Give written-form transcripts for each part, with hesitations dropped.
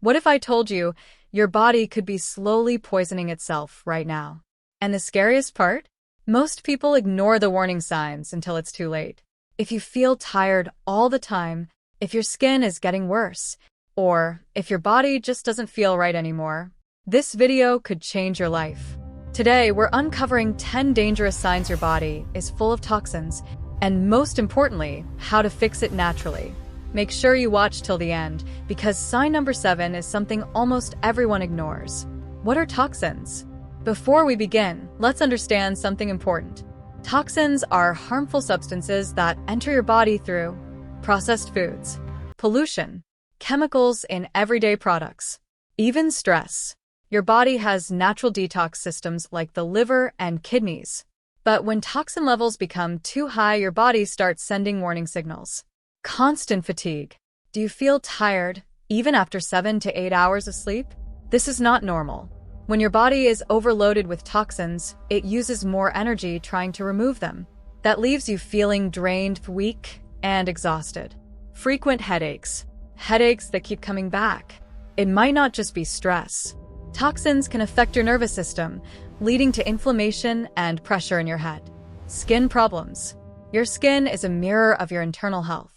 What if I told you your body could be slowly poisoning itself right now? And the scariest part? Most people ignore the warning signs until it's too late. If you feel tired all the time, if your skin is getting worse, or if your body just doesn't feel right anymore, this video could change your life. Today, we're uncovering 10 dangerous signs your body is full of toxins, and most importantly, how to fix it naturally. Make sure you watch till the end, because sign number 7 is something almost everyone ignores. What are toxins? Before we begin, let's understand something important. Toxins are harmful substances that enter your body through processed foods, pollution, chemicals in everyday products, even stress. Your body has natural detox systems like the liver and kidneys. But when toxin levels become too high, your body starts sending warning signals. Constant fatigue. Do you feel tired even after 7 to 8 hours of sleep? This is not normal. When your body is overloaded with toxins, it uses more energy trying to remove them. That leaves you feeling drained, weak, and exhausted. Frequent headaches. Headaches that keep coming back. It might not just be stress. Toxins can affect your nervous system, leading to inflammation and pressure in your head. Skin problems. Your skin is a mirror of your internal health.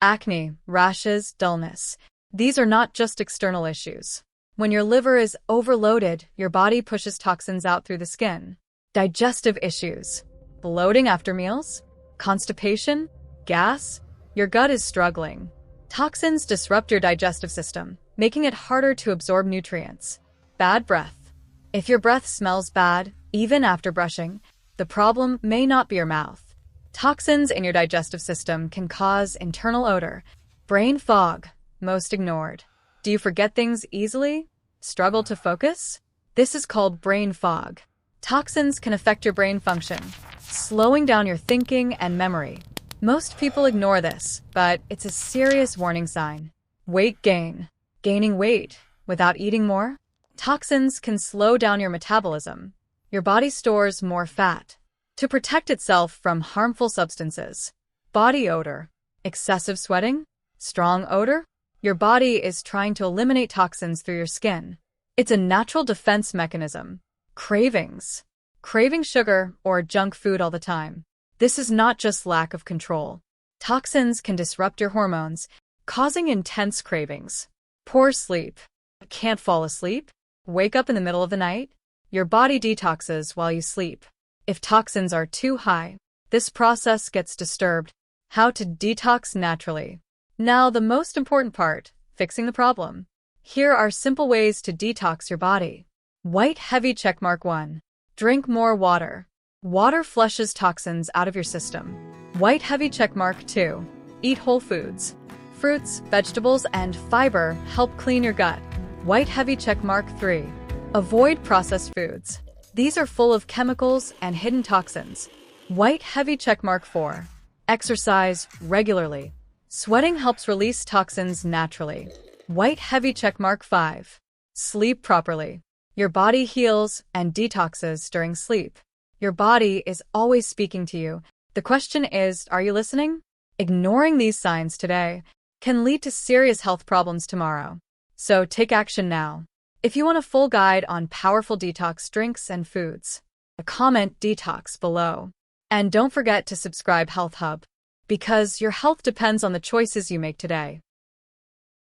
Acne, rashes, dullness. These are not just external issues. When your liver is overloaded, your body pushes toxins out through the skin. Digestive issues. Bloating after meals? Constipation? Gas? Your gut is struggling. Toxins disrupt your digestive system, making it harder to absorb nutrients. Bad breath. If your breath smells bad, even after brushing, the problem may not be your mouth. Toxins in your digestive system can cause internal odor. Brain fog, most ignored. Do you forget things easily? Struggle to focus? This is called brain fog. Toxins can affect your brain function, slowing down your thinking and memory. Most people ignore this, but it's a serious warning sign. Weight gain. Gaining weight without eating more? Toxins can slow down your metabolism. Your body stores more fat to protect itself from harmful substances. Body odor. Excessive sweating? Strong odor? Your body is trying to eliminate toxins through your skin. It's a natural defense mechanism. Cravings. Craving sugar or junk food all the time. This is not just lack of control. Toxins can disrupt your hormones, causing intense cravings. Poor sleep. Can't fall asleep? Wake up in the middle of the night? Your body detoxes while you sleep. If toxins are too high, this process gets disturbed. How to detox naturally. Now, the most important part, fixing the problem. Here are simple ways to detox your body. White heavy checkmark 1. Drink more water. Water flushes toxins out of your system. White heavy checkmark 2. Eat whole foods. Fruits, vegetables, and fiber help clean your gut. White heavy checkmark 3. Avoid processed foods. These are full of chemicals and hidden toxins. White heavy checkmark 4. Exercise regularly. Sweating helps release toxins naturally. White heavy checkmark 5. Sleep properly. Your body heals and detoxes during sleep. Your body is always speaking to you. The question is, are you listening? Ignoring these signs today can lead to serious health problems tomorrow. So take action now. If you want a full guide on powerful detox drinks and foods, comment detox below. And don't forget to subscribe Health Hub, because your health depends on the choices you make today.